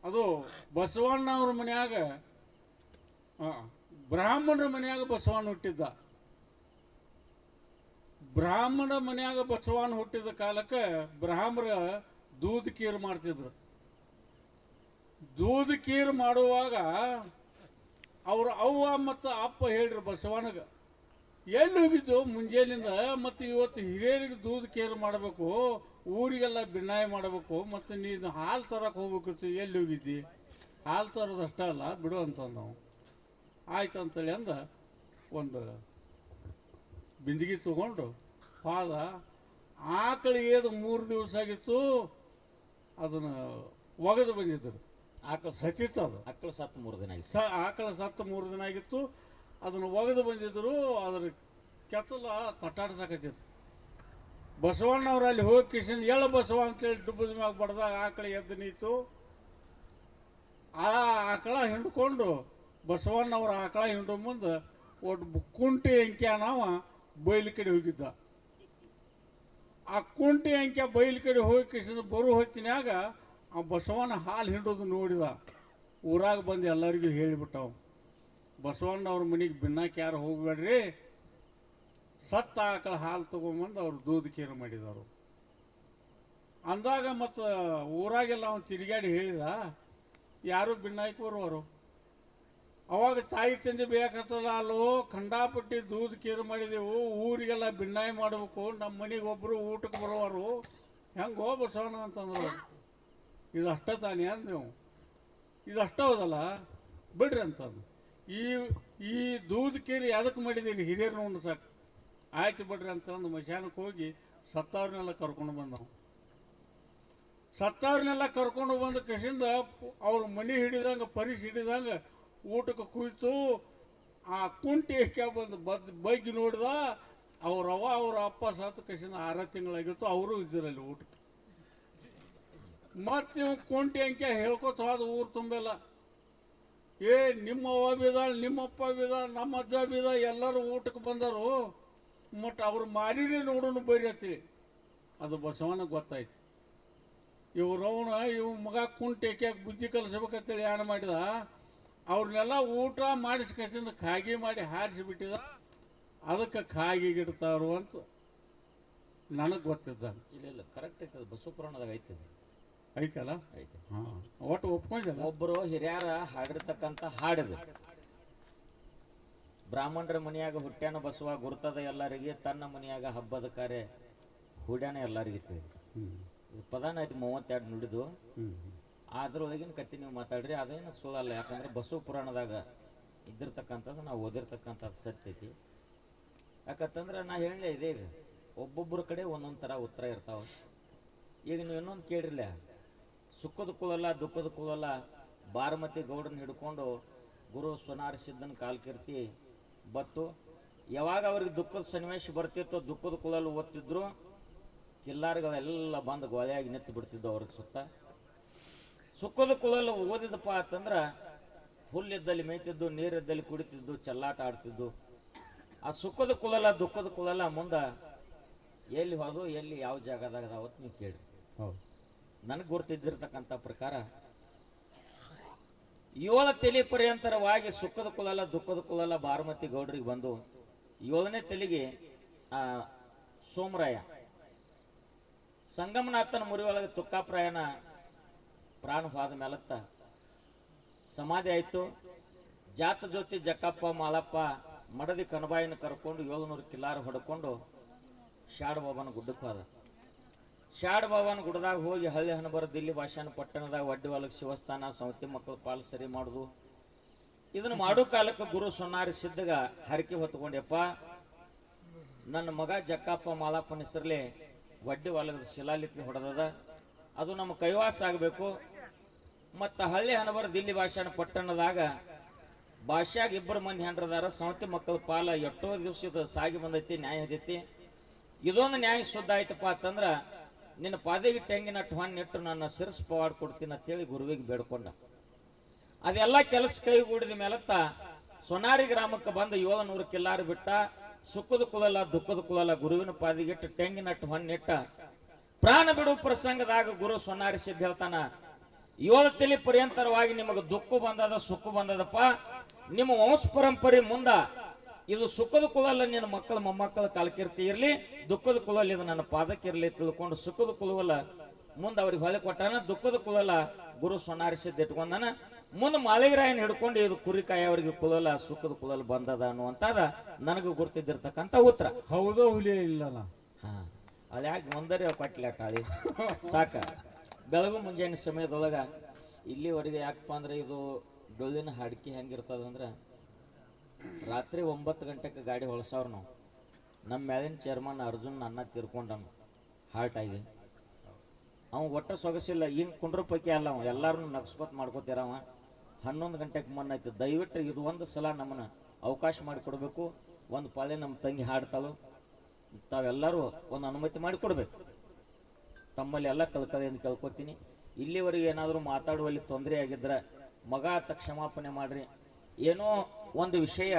ಅದು ಬಸವಣ್ಣ ಅವ್ರ ಮನ್ಯಾಗ, ಬ್ರಾಹ್ಮಣರ ಮನ್ಯಾಗ ಬಸವಣ್ಣ ಹುಟ್ಟಿದ್ದ. ಬ್ರಾಹ್ಮಣ ಮನ್ಯಾಗ ಬಸವಣ್ಣ ಹುಟ್ಟಿದ ಕಾಲಕ್ಕೆ ಬ್ರಾಹ್ಮರ ದೂದ್ ಕೀರು ಮಾಡ್ತಿದ್ರು. ದೂದ್ ಕೀರು ಮಾಡುವಾಗ ಅವ್ರ ಅವ್ವ ಮತ್ತು ಅಪ್ಪ ಹೇಳ್ರಿ ಬಸವಣ್ಣಗ, ಎಲ್ಲಿ ಹೋಗಿದ್ದು ಮುಂಜಾನಿಂದ, ಮತ್ತು ಇವತ್ತು ಹಿರಿಯರಿಗೆ ದೂದ್ ಕೇರು ಮಾಡಬೇಕು, ಊರಿಗೆಲ್ಲ ಬಿನ್ನಾಯ ಮಾಡಬೇಕು, ಮತ್ತು ನೀನು ಹಾಲು ತರಕ್ಕೆ ಹೋಗ್ಬೇಕಿತ್ತು, ಎಲ್ಲಿ ಹೋಗಿದ್ದಿ? ಹಾಲು ತರೋದು ಅಷ್ಟೇ ಅಲ್ಲ ಬಿಡು ಅಂತ ನಾವು. ಆಯ್ತು ಅಂತೇಳಿ ಅಂದ ಒಂದು ಬಿಂದಿಗೆ ತಗೊಂಡು ಪಾದ ಆಕಳಿಗೆ ಅದು 3 ದಿವಸ ಆಗಿತ್ತು, ಅದನ್ನು ಒಗೆದು ಬಂದಿದ್ದರು. ಆಕಳ ಸತ್ತಿತ್ತು, ಅದು ಆಕಳ ಸತ್ತು 3 ದಿನ ಆಯ್ತು. ಆಕಳ ಸತ್ತು 3 ದಿನ ಆಗಿತ್ತು, ಅದನ್ನು ಒಗೆದು ಬಂದಿದ್ರು. ಅದ್ರ ಕೆತ್ತಲ ತಟ್ಟಾಡ್ಸಕತ್ತಿತ್ತು. ಬಸವಣ್ಣವ್ರು ಅಲ್ಲಿ ಹೋಗಿ ಕಿಶನ್ ಎಳ ಬಸವ ಅಂತೇಳಿ ಡುಬ್ಬದ ಮ್ಯಾಗ ಬಡ್ದಾಗ ಆಕಳ ಎದ್ದು ನಿಂತು. ಆ ಆಕಳ ಹಿಂಡ್ಕೊಂಡು ಬಸವಣ್ಣವ್ರ ಆಕಳ ಹಿಂಡು ಮುಂದೆ ಒಟ್ಟು ಕುಂಟಿ ಅಂಕ್ಯ ನಾವ ಬೈಲ್ ಕಡೆ ಹೋಗಿದ್ದ. ಆ ಕುಂಟಿ ಅಂಕ್ಯ ಬೈಲ್ ಕಡೆ ಹೋಗಿ ಕಿಶನ್ ಬರೋ ಹೊತ್ತಿನಾಗ ಆ ಬಸವನ ಹಾಲು ಹಿಂಡೋದು ನೋಡಿದ. ಊರಾಗ ಬಂದು ಎಲ್ಲರಿಗೂ ಹೇಳಿಬಿಟ್ಟವು, ಬಸವಣ್ಣವ್ರ ಮನೆಗೆ ಬಿನ್ನಾಕ ಯಾರು ಹೋಗ್ಬೇಡ್ರಿ, ಸತ್ತ ಆಕಳ ಹಾಲು ತೊಗೊಂಬಂದು ಅವ್ರು ದೂದ ಕೇರು ಮಾಡಿದರು ಅಂದಾಗ. ಮತ್ತು ಊರಾಗೆಲ್ಲ ಅವನು ತಿರುಗಾಡಿ ಹೇಳಿದ, ಯಾರು ಬಿನ್ನಾಯ್ಕೆ ಬರುವರು. ಅವಾಗ ತಾಯಿ ತಂದೆ ಬೇಕಾಗ್ತದ, ಅಲ್ಲೋ ಖಂಡಾಪಟ್ಟಿ ದೂದ ಕೇರು ಮಾಡಿದೆವು, ಊರಿಗೆಲ್ಲ ಬಿನ್ನಾಯಿ ಮಾಡಬೇಕು, ನಮ್ಮ ಮನೆಗೆ ಒಬ್ಬರು ಊಟಕ್ಕೆ ಬರೋವರು, ಹೆಂಗೋ ಬಸವಣ್ಣ ಅಂತಂದ್ರು. ಇದು ಅಷ್ಟ ತಾನೇ ಅಂದ್ ನೀವು, ಇದು ಅಷ್ಟ ಹೌದಲ್ಲ ಬಿಡ್ರಿ ಅಂತಂದು. ಈ ದೂದ ಕೇರಿ ಅದಕ್ಕೆ ಮಾಡಿದ್ದೀನಿ, ಹಿರಿಯರು ಉಂಡು ಸಾಕು, ಆಯ್ತು ಬಿಡ್ರಿ ಅಂತಂದು ಮಶಾನಕ್ಕೆ ಹೋಗಿ ಸತ್ತವ್ರನ್ನೆಲ್ಲ ಕರ್ಕೊಂಡು ಬಂದವು. ಸತ್ತವ್ರನ್ನೆಲ್ಲ ಕರ್ಕೊಂಡು ಬಂದ ಕಸಿಂದ ಅವ್ರ ಮನೆ ಹಿಡಿದಂಗೆ ಪರಿಸ್ ಹಿಡಿದಂಗೆ ಊಟಕ್ಕೆ ಕುಯ್ತು. ಆ ಕುಂಟಿ ಎಷ್ಟು ಬಂದು ಬಗ್ಗಿ ನೋಡಿದ, ಅವ್ರವ್ವ ಅವ್ರ ಅಪ್ಪ ಸತ್ತು ಕಸಿಂದ 6 ತಿಂಗಳಾಗಿತ್ತು, ಅವರು ಇದ್ದಿರಲ್ಲಿ ಊಟಕ್ಕೆ. ಮತ್ತೆ ಇವ್ ಕುಂಟಿ ಅಂಕೆ ಹೇಳ್ಕೊತ ಹೋದ ಊರು ತುಂಬೆಲ್ಲ, ನಿಮ್ಮ ಅವ್ವ ಬಿದಾಳ, ನಿಮ್ಮಪ್ಪ ಬಿದ, ನಮ್ಮ ಅಜ್ಜ ಬಿದ, ಎಲ್ಲರೂ ಊಟಕ್ಕೆ ಬಂದರು, ಮಟ್ ಅವ್ರು ಮಾರಿನೇ ನೋಡೋಣ ಬರ್ರಿ ಅಂತೇಳಿ. ಅದು ಬಸವನಿಗೆ ಗೊತ್ತಾಯ್ತು. ಇವ್ ಮಗ ಕುಂಟಿ ಯಾಕೆ ಬುದ್ಧಿ ಕಲಿಸ್ಬೇಕಂತೇಳಿ ಏನು ಮಾಡಿದ, ಅವ್ರನ್ನೆಲ್ಲ ಊಟ ಮಾಡಿಸ್ಕೊಂಡು ಖಾಗಿ ಮಾಡಿ ಹಾರಿಸಿಬಿಟ್ಟಿದ. ಅದಕ್ಕೆ ಖಾಗಿಗಿಡ್ತಾರು ಅಂತ ನನಗೆ ಗೊತ್ತಿದ್ದ. ಇಲ್ಲ ಕರೆಕ್ಟ್ ಐತೆ, ಬಸವ ಪುರಾಣದಾಗ ಐತೆ, ಐತಲ್ಲ, ಐತೆ. ಹಾಂ ಒಟ್ಟು ಒಪ್ಕೊಂಡಲ್ಲ. ಒಬ್ಬರು ಹಿರಿಯರ ಹಾಡಿರ್ತಕ್ಕಂಥ ಹಾಡಿದು, ಬ್ರಾಹ್ಮಣರ ಮನೆಯಾಗ ಹುಟ್ಟ್ಯಾನ ಬಸವ ಗುರುತದ ಎಲ್ಲರಿಗೆ, ತನ್ನ ಮನೆಯಾಗ ಹಬ್ಬದ ಕಾರ್ಯ ಹೂಡ್ಯಾನ ಎಲ್ಲರಿಗಿತ್ತು. ಇದು ಪದಾನ ಐತಿ 32 ನುಡಿದು. ಅದ್ರೊಳಗಿನ ಕತ್ತಿ ನೀವು ಮಾತಾಡ್ರಿ, ಅದೇನು ಸುಳ್ಳಲ್ಲ. ಯಾಕಂದ್ರೆ ಬಸವ ಪುರಾಣದಾಗ ಇದ್ದಿರ್ತಕ್ಕಂಥದ್ದು ನಾವು ಓದಿರ್ತಕ್ಕಂಥದ್ದು ಸತ್ಯ ಐತಿ. ಯಾಕಂತಂದ್ರೆ ನಾ ಹೇಳಲೇ ಇದೆ, ಈಗ ಒಬ್ಬೊಬ್ಬರ ಕಡೆ ಒಂದೊಂದು ಥರ ಉತ್ತರ ಇರ್ತಾವ. ಈಗ ನೀವು ಇನ್ನೊಂದು ಕೇಳಿರ್ಲ, ಸುಖದ ಕುಲಲ್ಲ ದುಃಖದ ಕುಲಲ್ಲ ಬಾರಮತಿ ಗೌಡರನ್ನ ಹಿಡ್ಕೊಂಡು ಗುರು ಸ್ವನಾರಿ ಸಿದ್ಧನ ಕಾಲ್ಕೀರ್ತಿ ಬತ್ತು. ಯಾವಾಗ ಅವ್ರಿಗೆ ದುಃಖದ ಸನ್ನಿವೇಶ ಬರ್ತಿತ್ತೋ ದುಃಖದ ಕುಲಲ್ಲಿ ಓದ್ತಿದ್ರು, ಕಿಲ್ಲಾರಿಗಳೆಲ್ಲ ಬಂದು ಗೋಳೆಯಾಗಿ ನಿಂತು ಬಿಡ್ತಿದ್ದು ಅವ್ರಿಗೆ ಸುತ್ತ. ಸುಖದ ಕುಲಲ್ಲಿ ಓದಿದಪ್ಪ ಅಂತಂದ್ರೆ ಹುಲ್ಲಿದ್ದಲ್ಲಿ ಮೇಯ್ತಿದ್ದು, ನೀರಿದ್ದಲ್ಲಿ ಕುಡಿತಿದ್ದು, ಚೆಲ್ಲಾಟ ಆಡ್ತಿದ್ದು. ಆ ಸುಖದ ಕುಲಲ್ಲ ದುಃಖದ ಕುಲಲ್ಲ ಮುಂದೆ ಎಲ್ಲಿ ಹೋದು, ಎಲ್ಲಿ ಯಾವ ಜಾಗದಾಗ ಅವತ್ತು ನೀವು ಕೇಳಿ. ಹೌದು, ನನಗೆ ಗುರ್ತಿದ್ದಿರ್ತಕ್ಕಂಥ ಪ್ರಕಾರ 7 ತಲೆ ಪರ್ಯಂತರವಾಗಿ ಸುಖದ ಕುಲಲ್ಲ ದುಃಖದ ಕುಲಲ್ಲ ಬಾರಮತಿ ಗೌಡ್ರಿಗೆ ಬಂದು 7ನೇ ತಲೆಗೆ ಸೋಮರಾಯ ಸಂಗಮನಾಥನ ಮುರಿಯೊಳಗೆ ತುಕ್ಕಾಪ್ರಾಯನ ಪ್ರಾಣ ಹೋದ ಮೇಲತ್ತ ಸಮಾಧಿ ಆಯಿತು. ಜಾತ ಜ್ಯೋತಿ ಜಕ್ಕಪ್ಪ ಮಾಳಪ್ಪ ಮಡದಿ ಕನಬಾಯಿನ ಕರ್ಕೊಂಡು 700 ಕಿಲಾರ ಹೊಡ್ಕೊಂಡು ಶಾಡ್ ಬಾಬಾನ ಗುಡ್ಡಕ್ಕೆ ಹೋದ. ಶಾಡ್ ಬಾಬಾನ ಗುಡ್ಡದಾಗ ಹೋಗಿ ಹಳ್ಳಿ ಹಣಬರ ದಿಲ್ಲಿ ಭಾಷಾನ ಪಟ್ಟಣದಾಗ ವಡ್ಡಿ ಹೊಲಕ್ಕೆ ಶಿವಸ್ಥಾನ ಸೌತಿ ಮಕ್ಕಳ ಪಾಲು ಸರಿ ಮಾಡುದು. ಇದನ್ನು ಮಾಡೋ ಕಾಲಕ್ಕೆ ಗುರು ಸೊನ್ನಾರಿ ಸಿದ್ಧಗ ಹರಕೆ ಹೊತ್ಕೊಂಡೆಪ್ಪ, ನನ್ನ ಮಗ ಜಕ್ಕಪ್ಪ ಮಾಳಪ್ಪನ ಹೆಸರಲ್ಲಿ ವಡ್ಡಿ ಹೊಲದ ಶಿಲಾಲಿಪಿ ಹೊಡೆದದ, ಅದು ನಮ್ಮ ಕೈವಾಸ ಆಗಬೇಕು. ಮತ್ತು ಹಳ್ಳಿ ಹಣಬರ ದಿಲ್ಲಿ ಭಾಷಾನ ಪಟ್ಟಣದಾಗ ಭಾಷಾಗ 2 ಮಂದಿ ಹೆಂಡ್ರದಾರ, ಸೌತಿ ಮಕ್ಕಳ ಪಾಲ ಎಷ್ಟೋ ದಿವಸದ ಸಾಗಿ ಬಂದೈತಿ, ನ್ಯಾಯ ಹದೈತಿ. ಇದೊಂದು ನ್ಯಾಯ ಶುದ್ಧ ಆಯ್ತಪ್ಪ ಅಂತಂದ್ರೆ ನಿನ್ನ ಪಾದೆಗೆ ತೆಂಗಿನ ಹಣ್ಣಿಟ್ಟು ನನ್ನ ಶಿರಸ್ ಪವಾಡ್ ಕೊಡ್ತೀನಿ ಅಂತೇಳಿ ಗುರುವಿಗೆ ಬೇಡ್ಕೊಂಡ. ಅದೆಲ್ಲ ಕೆಲಸ ಕೈಗೂಡಿದ ಮೇಲತ್ತ ಸೊನಾರಿ ಗ್ರಾಮಕ್ಕೆ ಬಂದು 700 ಕಿಲ್ಲಾರು ಬಿಟ್ಟ. ಸುಖದ ಕುಲಲ್ಲ ದುಃಖದ ಕುಲಲ್ಲ ಗುರುವಿನ ಪಾದಿಗಿಟ್ಟು ತೆಂಗಿನ ಹಣ್ಣಿಟ್ಟ. ಪ್ರಾಣ ಬಿಡುವ ಪ್ರಸಂಗದಾಗ ಗುರು ಸೊನ್ನಾರಿ ಸಿದ್ಧ ಹೇಳ್ತಾನ, 7 ತಲೆ ಪರ್ಯಂತರವಾಗಿ ನಿಮಗೆ ದುಃಖ ಬಂದದ ಸುಖ ಬಂದದಪ್ಪ, ನಿಮ್ಮ ವಂಶ ಪರಂಪರೆ ಮುಂದ ಇದು ಸುಖದ ಕುಲಲ್ಲ ನಿನ್ನ ಮಕ್ಕಳ ಮೊಮ್ಮಕ್ಕಳ ಕಾಲ್ಕೀರ್ತಿ ಇರಲಿ, ದುಃಖದ ಕುಲಲ್ಲಿ ಇದು ನನ್ನ ಪಾದಕ್ಕಿರಲಿ ತಿಳ್ಕೊಂಡು ಸುಖದ ಕುಲವಲ್ಲ ಮುಂದೆ ಅವ್ರಿಗೆ ಹೊಳೆ ಕೊಟ್ಟಾನ. ದುಃಖದ ಕುಲಲ್ಲ ಗುರು ಸೊನ್ನಾರಿ ಸಿದ್ಧ ಇಟ್ಕೊಂಡಾನ. ಮುಂದೆ ಮಾಳಿಗರಾಯನ ಹಿಡ್ಕೊಂಡು ಇದು ಕುರಿಕಾಯಿ ಅವ್ರಿಗೆ ಕುಲಲ್ಲ ಸುಖದ ಕುಲಲ್ ಬಂದದ ಅನ್ನುವಂಥದ ನನಗೂ ಗುರ್ತಿದ್ದಿರ್ತಕ್ಕಂಥ ಉತ್ತರ. ಹೌದೋ ಹುಲಿಯೇ ಇಲ್ಲಲ್ಲ. ಹಾ, ಅಲ್ಲಿ ಯಾಕೆ ಒಂದರೆ ಕೊಟ್ಲಾಟ ಅಲ್ಲಿ ಸಾಕ. ಬೆಳಗು ಮುಂಜಾನೆ ಸಮಯದೊಳಗೆ ಇಲ್ಲಿವರೆಗೆ ಯಾಕಪ್ಪ ಅಂದ್ರೆ ಇದು ಡೊಳ್ಳಿನ ಹಾಡಿಕೆ ಹೆಂಗಿರ್ತದಂದ್ರೆ ರಾತ್ರಿ 9 ಗಂಟೆಗೆ ಗಾಡಿ ಹೊಳಸವ್ರು ನಾವು. ನಮ್ಮ ಮೇಲಿನ ಚೇರ್ಮನ್ ಅರ್ಜುನ್ ಅನ್ನ ತೀರ್ಕೊಂಡನು ಹಾರ್ಟ್ ಆಗಿ. ಅವ ಒಟ್ಟ ಸೊಗಸಿಲ್ಲ, ಹಿಂಗೆ ಕುಂಡ್ರ ಪೈಕಿ ಅಲ್ಲ, ಅವ ಎಲ್ಲಾರನ್ನು ನಗ್ಸ್ಕೊತ್ ಮಾಡ್ಕೋತಿರವ. 11 ಗಂಟೆಗೆ ಮಣ್ಣಾಯ್ತು. ದಯವಿಟ್ಟು ಇದು ಒಂದು ಸಲ ನಮ್ಮನ್ನ ಅವಕಾಶ ಮಾಡಿಕೊಡ್ಬೇಕು. ಒಂದು ಪಾಳೆ ನಮ್ಮ ತಂಗಿ ಹಾಡ್ತಾಳು, ತಾವೆಲ್ಲರೂ ಒಂದು ಅನುಮತಿ ಮಾಡಿ ಕೊಡ್ಬೇಕು. ತಮ್ಮಲ್ಲಿ ಎಲ್ಲ ಕಲ್ಕಲೆಯನ್ನು ಕಲ್ಕೋತೀನಿ. ಇಲ್ಲಿವರೆಗೆ ಏನಾದರೂ ಮಾತಾಡುವಲ್ಲಿ ತೊಂದರೆ ಆಗಿದ್ರೆ ಮಗ ಅಂತ ಕ್ಷಮಾಪಣೆ ಮಾಡ್ರಿ. ಏನೋ ಒಂದು ವಿಷಯ